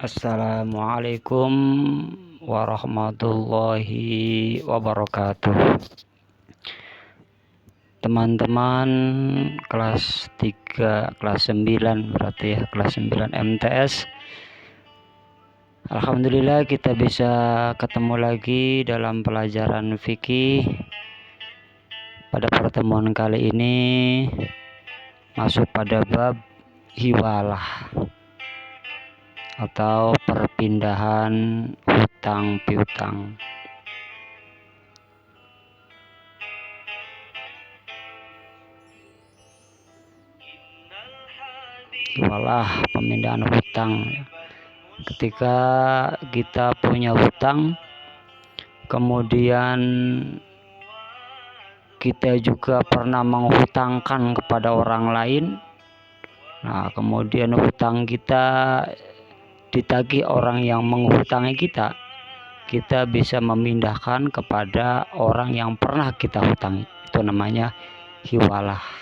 Assalamualaikum warahmatullahi wabarakatuh. Teman-teman kelas 3, kelas 9 berarti ya, kelas 9 MTS. Alhamdulillah kita bisa ketemu lagi dalam pelajaran fikih. Pada pertemuan kali ini masuk pada bab hiwalah atau perpindahan hutang piutang. Hiwalah pemindahan hutang. Ketika kita punya hutang, kemudian kita juga pernah menghutangkan kepada orang lain. Nah, kemudian hutang kita ditagih orang yang menghutangi kita, kita bisa memindahkan kepada orang yang pernah kita hutangi. Itu namanya hiwalah.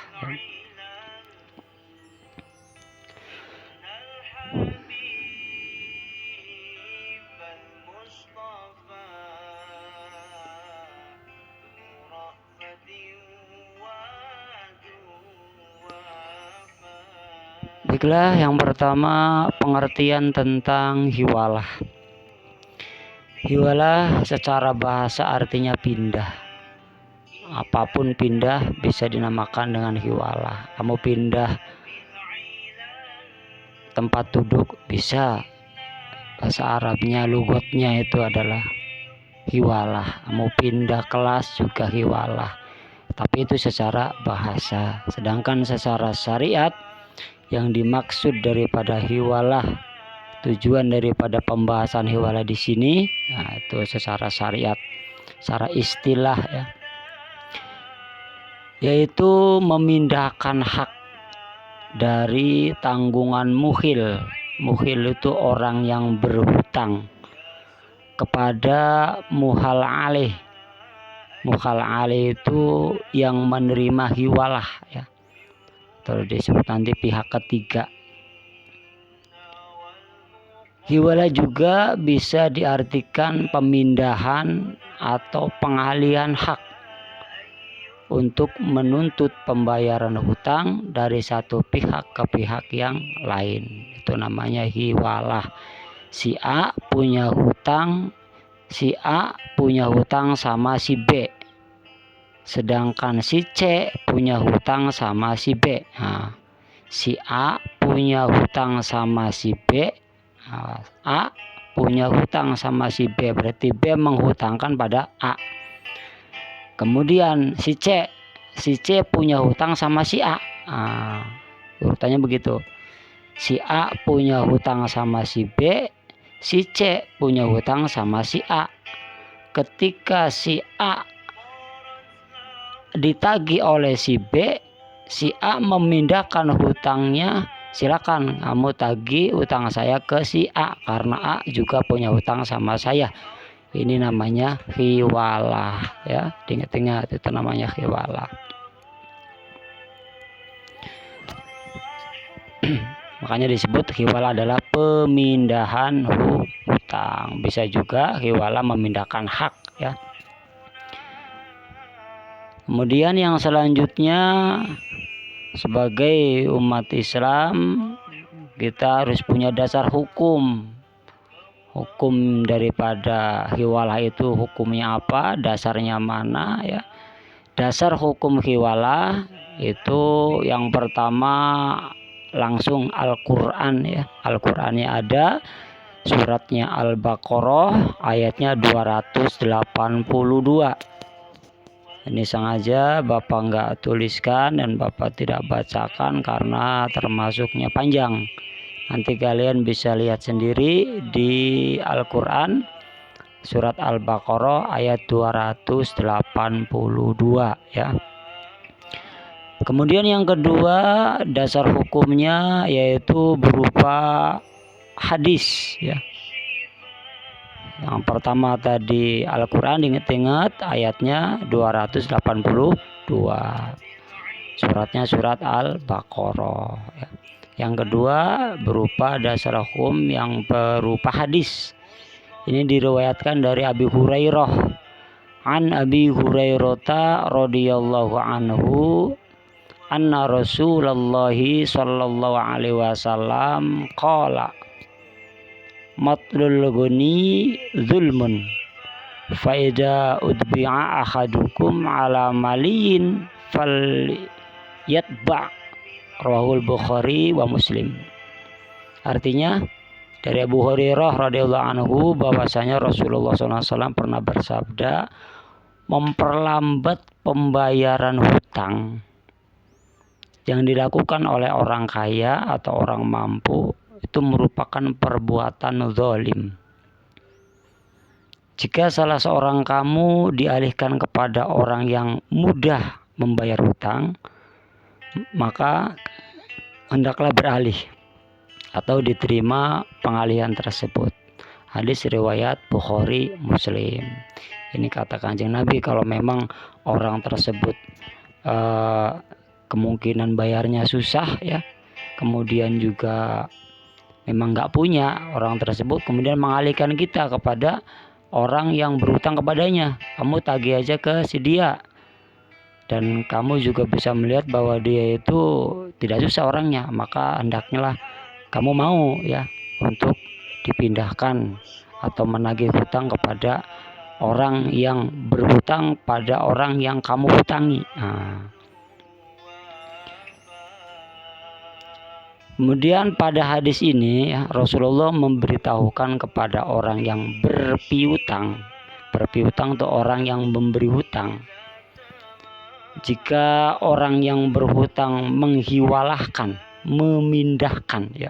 Baiklah, yang pertama pengertian tentang hiwalah. Hiwalah secara bahasa artinya pindah. Apapun pindah bisa dinamakan dengan hiwalah. Kamu pindah tempat duduk bisa. Bahasa Arabnya, lugotnya itu adalah hiwalah. Kamu pindah kelas juga hiwalah. Tapi itu secara bahasa. Sedangkan secara syariat, yang dimaksud daripada hiwalah, tujuan daripada pembahasan hiwalah di sini, nah itu secara syariat, secara istilah ya, yaitu memindahkan hak dari tanggungan mukhil. Mukhil itu orang yang berhutang kepada muhal alih. Muhal alih itu yang menerima hiwalah ya, atau disebut nanti pihak ketiga. Hiwalah juga bisa diartikan pemindahan atau pengalihan hak untuk menuntut pembayaran hutang dari satu pihak ke pihak yang lain. Itu namanya hiwalah. Si A punya hutang sama si B. Sedangkan si C punya hutang sama si B. Nah, si A punya hutang sama si B. Nah, A punya hutang sama si B, berarti B menghutangkan pada A. Kemudian si C punya hutang sama si A. Nah, urutannya begitu. Si A punya hutang sama si B, si C punya hutang sama si A. Ketika si A ditagih oleh si B, si A memindahkan hutangnya, silakan kamu tagih hutang saya ke si A karena A juga punya hutang sama saya. Ini namanya hiwalah ya, ingat-ingat itu namanya hiwalah. Makanya disebut hiwalah adalah pemindahan hutang. Bisa juga hiwalah memindahkan hak ya. Kemudian yang selanjutnya, sebagai umat Islam kita harus punya dasar hukum. Hukum daripada hiwalah itu hukumnya apa, dasarnya mana ya. Dasar hukum hiwalah itu yang pertama langsung Al-Quran ya. Al-Qurannya ada, suratnya Al-Baqarah ayatnya 282. Ini sengaja Bapak nggak tuliskan dan Bapak tidak bacakan karena termasuknya panjang. Nanti kalian bisa lihat sendiri di Al-Quran surat Al-Baqarah ayat 282 ya. Kemudian yang kedua, dasar hukumnya yaitu berupa hadis ya. Yang pertama tadi Al-Quran, ingat-ingat ayatnya 282. Suratnya surat Al-Baqarah ya. Yang kedua berupa dasar hukum yang berupa hadis. Ini diriwayatkan dari Abi Hurairah. An Abi Hurairah radhiyallahu anhu anna Rasulullah sallallahu alaihi wasallam qala matlul ghani zulmun fa idza udbi'a ahadukum ala maliyin fal yatba' rawahul Bukhari wa Muslim. Artinya dari Abu Hurairah radhiyallahu anhu bahwasanya Rasulullah SAW pernah bersabda, memperlambat pembayaran hutang yang dilakukan oleh orang kaya atau orang mampu itu merupakan perbuatan zalim. Jika salah seorang kamu dialihkan kepada orang yang mudah membayar hutang, maka hendaklah beralih atau diterima pengalihan tersebut. Hadis riwayat Bukhari Muslim. Ini kata Kanjeng Nabi, kalau memang orang tersebut kemungkinan bayarnya susah ya, kemudian juga memang nggak punya orang tersebut, kemudian mengalihkan kita kepada orang yang berhutang kepadanya, kamu tagih aja ke si dia, dan kamu juga bisa melihat bahwa dia itu tidak susah orangnya, maka hendaknya lah kamu mau ya untuk dipindahkan atau menagih hutang kepada orang yang berhutang pada orang yang kamu hutangi. Kemudian pada hadis ini ya, Rasulullah memberitahukan kepada orang yang berpiutang itu orang yang memberi hutang. Jika orang yang berhutang menghiwalahkan, memindahkan ya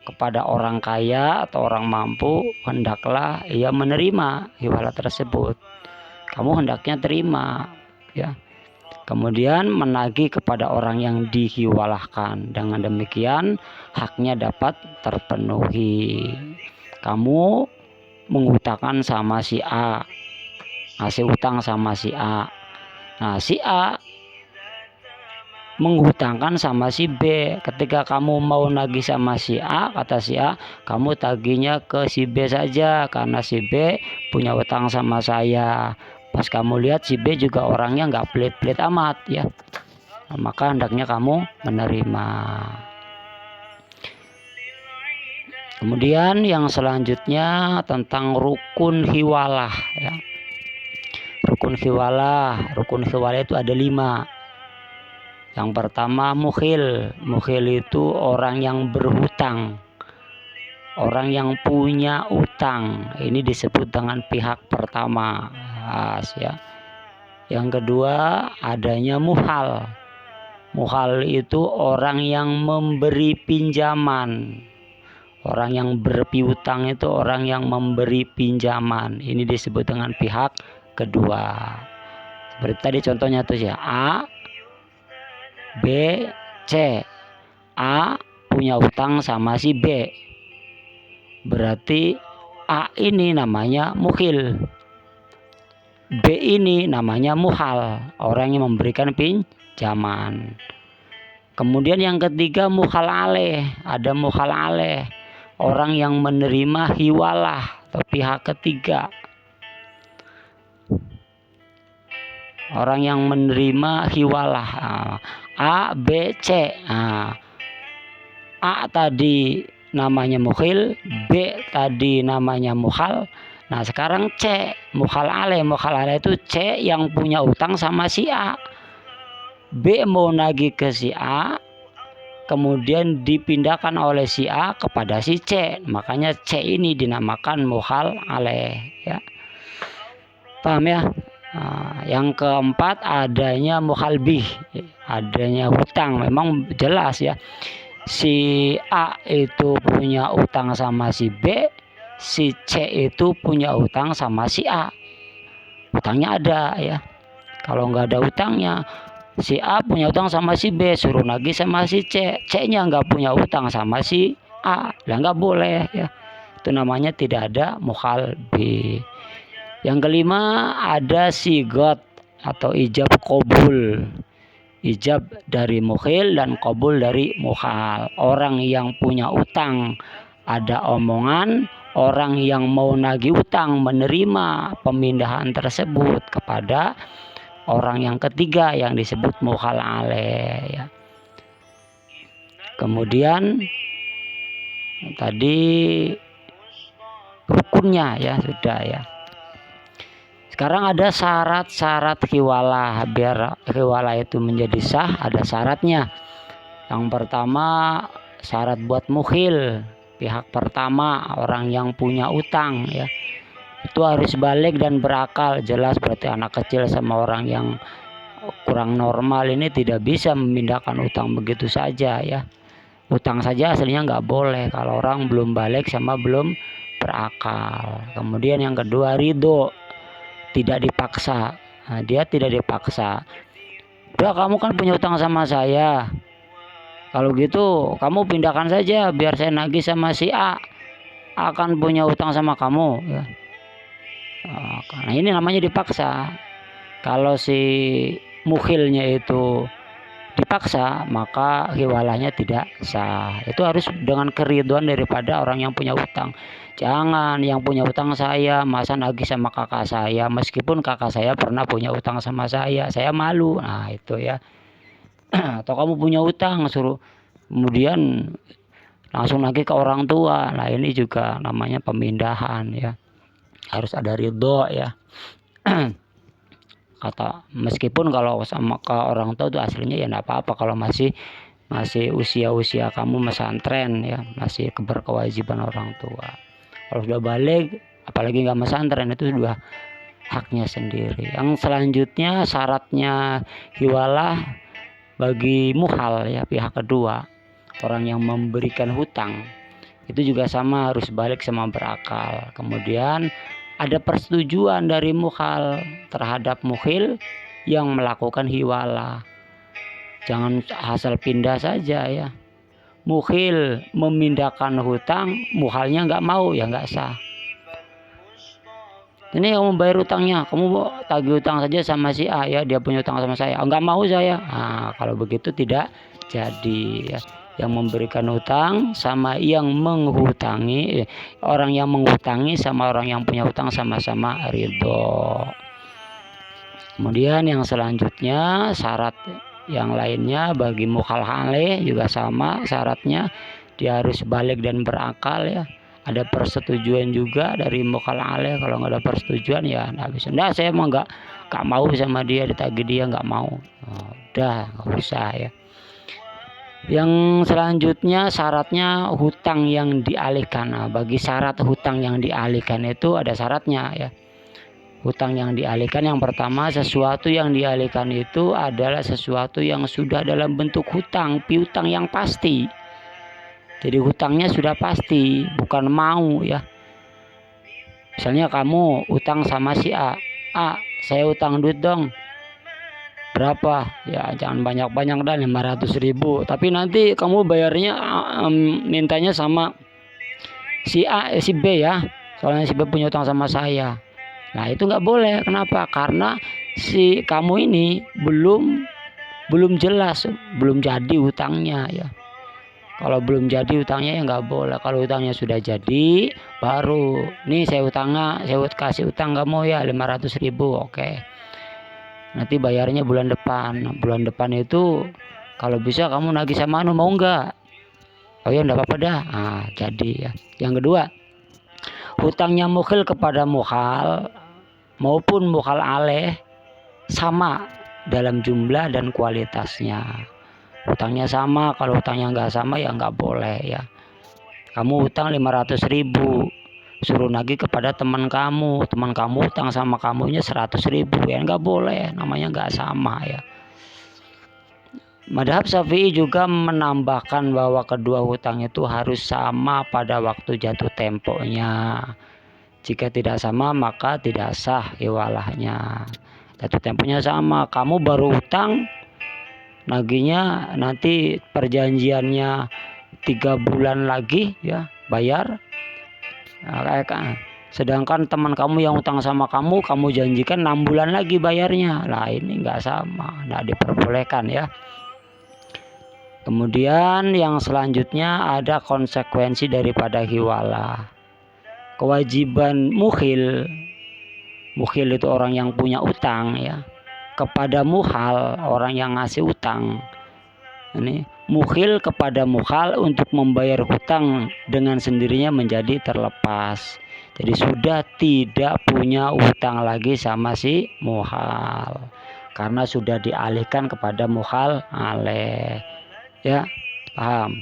kepada orang kaya atau orang mampu, hendaklah ia menerima hiwalah tersebut. Kamu hendaknya terima ya. Kemudian menagih kepada orang yang dihiwalahkan. Dengan demikian haknya dapat terpenuhi. Kamu menghutangkan sama si A, ngasih hutang sama si A. Nah, si A menghutangkan sama si B. Ketika kamu mau nagih sama si A, kata si A, kamu tagihnya ke si B saja karena si B punya hutang sama saya. Pas kamu lihat si B juga orangnya nggak pelit-pelit amat ya, nah, maka hendaknya kamu menerima. Kemudian yang selanjutnya tentang rukun hiwalah ya. Rukun hiwalah itu ada 5. Yang pertama mukhil itu orang yang berhutang, orang yang punya utang, ini disebut dengan pihak pertama ya. Yang kedua adanya muhal itu orang yang memberi pinjaman, orang yang berpiutang itu orang yang memberi pinjaman, ini disebut dengan pihak kedua. Seperti tadi contohnya tuh ya, A, B, C. A punya utang sama si B, berarti A ini namanya mukhil, B ini namanya muhal, orang yang memberikan pinjaman. Kemudian yang ketiga muhal aleh, ada muhal aleh, orang yang menerima hiwalah atau pihak ketiga, orang yang menerima hiwalah. A, B, C. A tadi namanya mukhil, B tadi namanya muhal. Nah sekarang C, muhal aleh itu C yang punya utang sama si A. B mau nagih ke si A, kemudian dipindahkan oleh si A kepada si C, makanya C ini dinamakan muhal aleh ya. Paham ya? Nah, yang keempat adanya muhalbih, adanya hutang. Memang jelas ya, si A itu punya utang sama si B, si C itu punya utang sama si A. Utangnya ada ya. Kalau nggak ada utangnya, si A punya utang sama si B, suruh nagih sama si C, C-nya nggak punya utang sama si A, lah nggak boleh ya. Itu namanya tidak ada muhalbih. Yang kelima ada sigot atau ijab qabul. ijab dari mukhil dan qabul dari mukhal. Orang yang punya utang ada omongan, orang yang mau nagih utang menerima pemindahan tersebut kepada orang yang ketiga yang disebut mukhal alaih ya. Kemudian tadi rukunnya ya sudah ya. Sekarang ada syarat-syarat hiwalah. Biar hiwalah itu menjadi sah ada syaratnya. Yang pertama syarat buat mukhil, pihak pertama orang yang punya utang ya, itu harus balik dan berakal. Jelas berarti anak kecil sama orang yang kurang normal ini tidak bisa memindahkan utang begitu saja ya. Utang saja aslinya nggak boleh kalau orang belum balik sama belum berakal. Kemudian yang kedua ridho, tidak dipaksa. Nah, dia tidak dipaksa. Udah kamu kan punya utang sama saya, kalau gitu kamu pindahkan saja biar saya nagih sama si A akan punya utang sama kamu ya. Nah ini namanya dipaksa. Kalau si mukhilnya itu dipaksa maka hiwalahnya tidak sah. Itu harus dengan keriduan daripada orang yang punya utang. Jangan yang punya utang saya masa nagih sama kakak saya, meskipun kakak saya pernah punya utang sama saya malu. Nah itu ya. Atau kamu punya utang suruh kemudian langsung nagih ke orang tua. Nah ini juga namanya pemindahan ya, harus ada ridho ya. Kata meskipun kalau sama ke orang tua itu aslinya ya enggak apa-apa kalau masih usia kamu mesantren ya, masih berkewajiban orang tua. Kalau sudah balik apalagi nggak mesantren itu sudah haknya sendiri. Yang selanjutnya syaratnya hiwalah bagi muhal ya, pihak kedua orang yang memberikan hutang itu juga sama harus balik sama berakal. Kemudian ada persetujuan dari mukhal terhadap mukhil yang melakukan hiwalah. Jangan asal pindah saja ya. Mukhil memindahkan hutang, mukhalnya nggak mau ya nggak sah. Ini kamu bayar utangnya, kamu tagih utang saja sama si A ya, dia punya utang sama saya, nggak mau saya. Nah, kalau begitu tidak jadi ya. Yang memberikan hutang sama yang menghutangi, orang yang menghutangi sama orang yang punya hutang sama-sama ridho. Kemudian yang selanjutnya syarat yang lainnya bagi mukhal alaih juga sama syaratnya, dia harus balik dan berakal ya. Ada persetujuan juga dari mukhal alaih. Kalau nggak ada persetujuan ya nggak bisa. Nah saya emang nggak mau sama dia, ditagih dia nggak mau. Udah nggak usah ya. Yang selanjutnya syaratnya hutang yang dialihkan. Nah, bagi syarat hutang yang dialihkan itu ada syaratnya ya. Hutang yang dialihkan yang pertama, sesuatu yang dialihkan itu adalah sesuatu yang sudah dalam bentuk hutang, piutang yang pasti. Jadi hutangnya sudah pasti, bukan mau ya. Misalnya kamu utang sama si A, saya utang duit dong. Berapa ya, jangan banyak-banyak dah, 500.000, tapi nanti kamu bayarnya mintanya sama si A si B ya, soalnya si B punya utang sama saya. Nah itu nggak boleh. Kenapa? Karena si kamu ini belum jelas, belum jadi utangnya ya. Kalau belum jadi utangnya ya nggak boleh. Kalau utangnya sudah jadi baru nih saya kasih utang kamu ya 500.000, oke. Nanti bayarnya bulan depan. Bulan depan itu kalau bisa kamu nagih sama mau nggak? Oh ya enggak apa-apa dah. Nah, jadi ya. Yang kedua, hutangnya mukhil kepada mukhal maupun mukhal alaih sama dalam jumlah dan kualitasnya. Hutangnya sama, kalau hutangnya nggak sama ya nggak boleh ya. Kamu hutang 500.000, suruh nagih kepada teman kamu utang sama kamunya 100.000 ya nggak boleh, namanya nggak sama ya. Madhab Syafi'i juga menambahkan bahwa kedua hutang itu harus sama pada waktu jatuh temponya. Jika tidak sama maka tidak sah hiwalahnya. Jatuh temponya sama, kamu baru hutang nagihnya nanti perjanjiannya 3 bulan lagi ya bayar. Nah, Sedangkan teman kamu yang utang sama kamu janjikan 6 bulan lagi bayarnya. Lah ini nggak sama, nggak diperbolehkan ya. Kemudian yang selanjutnya ada konsekuensi daripada hiwalah. Kewajiban mukhil itu orang yang punya utang ya, kepada muhal, orang yang ngasih utang. Ini mukhil kepada muhal untuk membayar hutang dengan sendirinya menjadi terlepas. Jadi sudah tidak punya utang lagi sama si muhal, karena sudah dialihkan kepada muhal aleh. Ya, paham?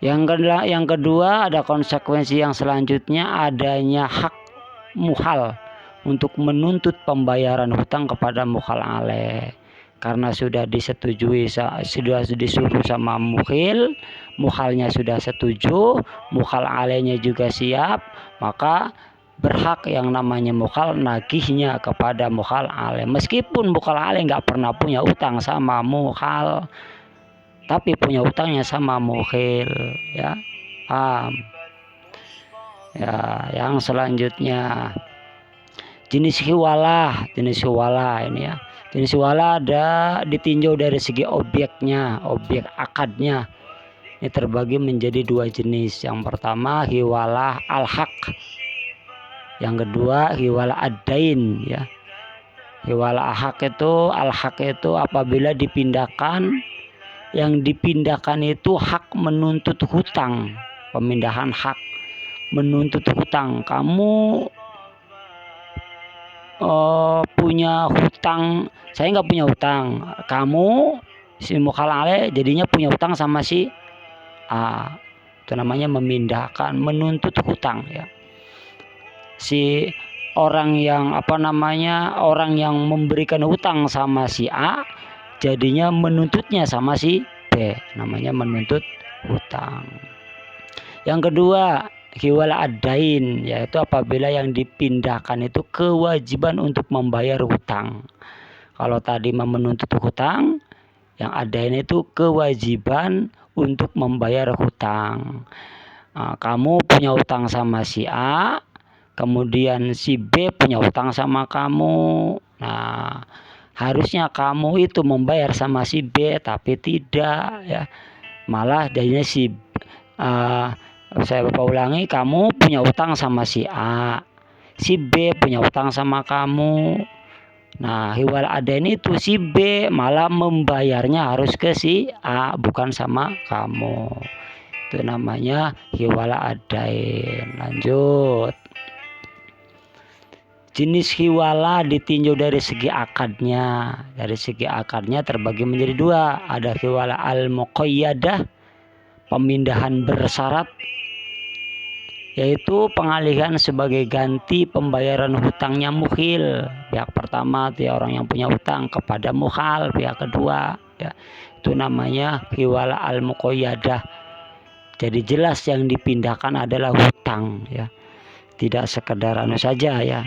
Yang kedua ada konsekuensi yang selanjutnya, adanya hak muhal untuk menuntut pembayaran hutang kepada muhal aleh. Karena sudah disetujui, sudah disuruh sama mukhil, muhalnya sudah setuju, muhal alehnya juga siap, maka berhak yang namanya muhal nagihnya kepada muhal aleh. Meskipun muhal aleh nggak pernah punya utang sama muhal, tapi punya utangnya sama mukhil, ya. Ya, yang selanjutnya jenis hiwalah ini ya. Jenis hiwalah ada ditinjau dari segi objeknya, objek akadnya. Ini terbagi menjadi 2 jenis. Yang pertama hiwalah al-haq. Yang kedua hiwalah ad-dain ya. Hiwalah al-haq itu apabila dipindahkan, yang dipindahkan itu hak menuntut hutang, pemindahan hak menuntut hutang. Kamu punya hutang, saya nggak punya hutang, kamu si mukhal aleh jadinya punya hutang sama si A. Itu namanya memindahkan, menuntut hutang ya. Si orang yang orang yang memberikan hutang sama si A jadinya menuntutnya sama si B, namanya menuntut hutang. Yang kedua hiwala ad-dain, yaitu apabila yang dipindahkan itu kewajiban untuk membayar hutang. Kalau tadi menuntut hutang, yang ad-dain itu kewajiban untuk membayar hutang. Nah, kamu punya hutang sama si A, kemudian si B punya hutang sama kamu. Nah, harusnya kamu itu membayar sama si B, tapi tidak ya. Malah jadinya saya ulangi, kamu punya utang sama si A, si B punya utang sama kamu. Nah, hiwal adain itu si B malah membayarnya harus ke si A, bukan sama kamu. Itu namanya hiwal adain. Lanjut. Jenis hiwala ditinjau dari segi akadnya. Dari segi akadnya terbagi menjadi 2. Ada hiwala al-muqayyadah, pemindahan bersyarat, yaitu pengalihan sebagai ganti pembayaran hutangnya mukhil, pihak pertama dia orang yang punya hutang, kepada mukhal pihak kedua ya. Itu namanya hiwala al-muqayyadah. Jadi jelas yang dipindahkan adalah hutang ya, tidak sekedar saja ya,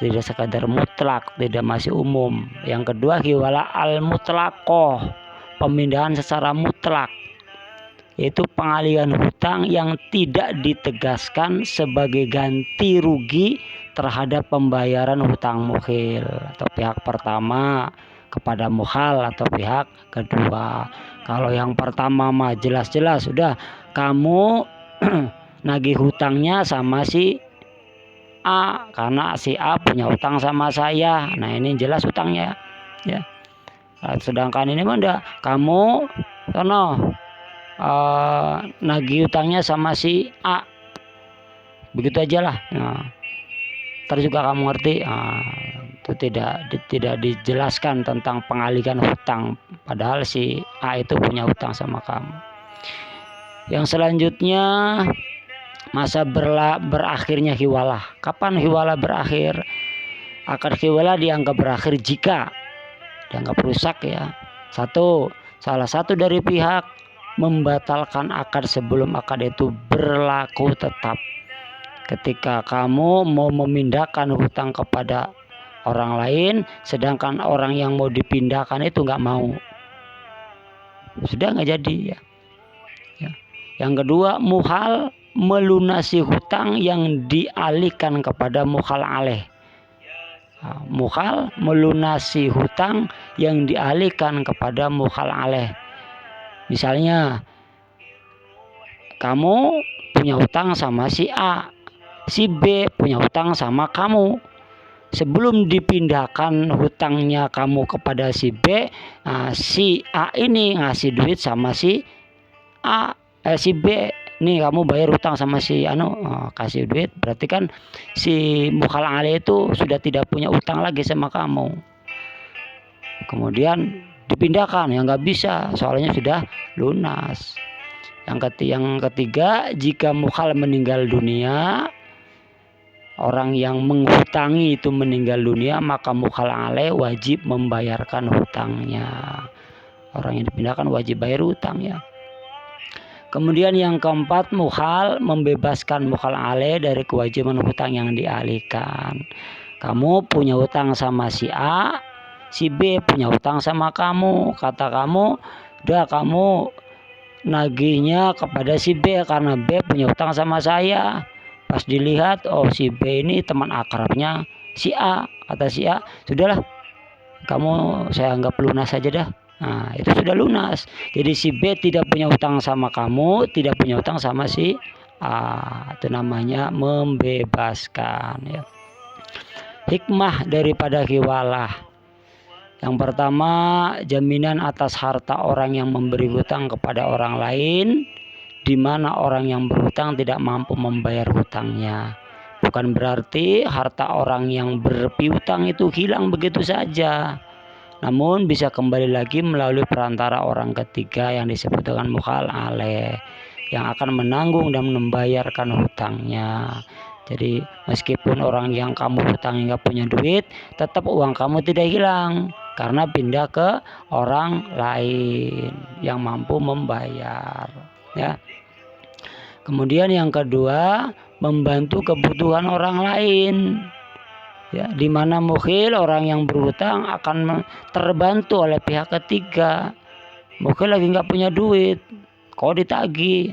tidak sekadar mutlak, tidak masih umum. Yang kedua hiwala al-mutlaqoh, pemindahan secara mutlak, yaitu pengalihan hutang yang tidak ditegaskan sebagai ganti rugi terhadap pembayaran hutang mukhil atau pihak pertama kepada mukhal atau pihak kedua. Kalau yang pertama mah jelas-jelas sudah kamu nagih hutangnya sama si A karena si A punya hutang sama saya. Nah, ini jelas hutangnya ya. Sedangkan ini mah enggak, kamu nagih utangnya sama si A, begitu aja lah. Nah, terus juga kamu ngerti, itu tidak dijelaskan tentang pengalihan hutang, padahal si A itu punya hutang sama kamu. Yang selanjutnya masa berakhirnya hiwalah. Kapan hiwalah berakhir? Akad hiwalah dianggap berakhir jika dianggap rusak ya. Salah satu dari pihak membatalkan akad sebelum akad itu berlaku tetap. Ketika kamu mau memindahkan hutang kepada orang lain, sedangkan orang yang mau dipindahkan itu nggak mau, sudah nggak jadi ya. Yang kedua, muhal melunasi hutang yang dialihkan kepada muhal alaih. Muhal melunasi hutang yang dialihkan kepada muhal alaih. Misalnya kamu punya hutang sama si A, si B punya hutang sama kamu. Sebelum dipindahkan hutangnya kamu kepada si B, si A ini ngasih duit sama si si B. Nih kamu bayar hutang sama si kasih duit, berarti kan si mukhal alaih itu sudah tidak punya hutang lagi sama kamu. Kemudian dipindahkan, ya nggak bisa, soalnya sudah lunas. Yang ketiga, jika mukhal meninggal dunia, orang yang menghutangi itu meninggal dunia, maka mukhal alaih wajib membayarkan hutangnya. Orang yang dipindahkan wajib bayar hutang ya. Kemudian yang keempat, mukhal membebaskan mukhal alaih dari kewajiban hutang yang dialihkan. Kamu punya hutang sama si A, si B punya hutang sama kamu. Kata kamu, udah kamu nagihnya kepada si B karena B punya hutang sama saya. Pas dilihat, oh si B ini teman akrabnya si A. Kata si A, sudahlah kamu saya anggap lunas saja dah. Nah, itu sudah lunas. Jadi si B tidak punya hutang sama kamu, tidak punya hutang sama si A. Itu namanya membebaskan ya. Hikmah daripada hiwalah. Yang pertama, jaminan atas harta orang yang memberi hutang kepada orang lain, di mana orang yang berhutang tidak mampu membayar hutangnya. Bukan berarti harta orang yang berpiutang itu hilang begitu saja. Namun bisa kembali lagi melalui perantara orang ketiga yang disebut dengan mukhal alaih, yang akan menanggung dan membayarkan hutangnya. Jadi meskipun orang yang kamu hutangi nggak punya duit, tetap uang kamu tidak hilang karena pindah ke orang lain yang mampu membayar ya. Kemudian yang kedua, membantu kebutuhan orang lain. Ya, di mana mukhil, orang yang berhutang, akan terbantu oleh pihak ketiga. Mukhil lagi nggak punya duit, kok ditagih,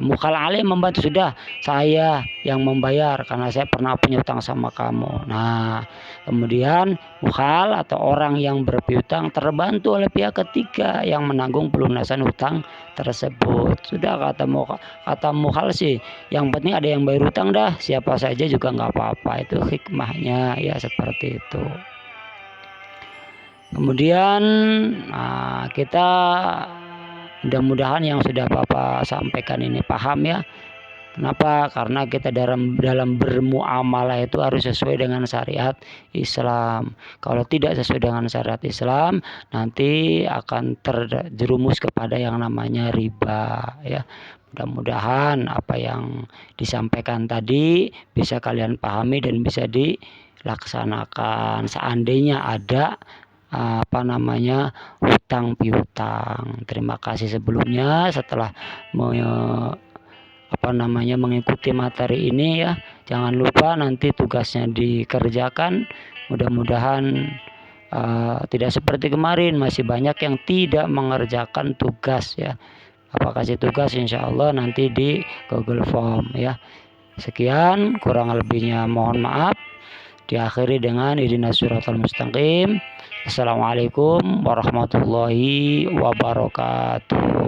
mukhal alaih membantu, sudah saya yang membayar karena saya pernah punya hutang sama kamu. Nah, kemudian mukhal atau orang yang berpiutang terbantu oleh pihak ketiga yang menanggung pelunasan hutang tersebut. Sudah kata mukhal sih, yang penting ada yang bayar hutang dah, siapa saja juga nggak apa-apa. Itu hikmahnya ya, seperti itu. Kemudian kita mudah-mudahan yang sudah Bapak sampaikan ini paham ya. Kenapa? Karena kita dalam bermuamalah itu harus sesuai dengan syariat Islam. Kalau tidak sesuai dengan syariat Islam, nanti akan terjerumus kepada yang namanya riba ya. Mudah-mudahan apa yang disampaikan tadi bisa kalian pahami dan bisa dilaksanakan. Seandainya ada hutang piutang. Terima kasih sebelumnya setelah mengikuti materi ini ya. Jangan lupa nanti tugasnya dikerjakan. Mudah-mudahan tidak seperti kemarin, masih banyak yang tidak mengerjakan tugas ya. Kasih tugas insya Allah nanti di Google Form ya. Sekian, kurang lebihnya mohon maaf. Diakhiri dengan ihdinas siratal mustaqim. Assalamualaikum warahmatullahi wabarakatuh.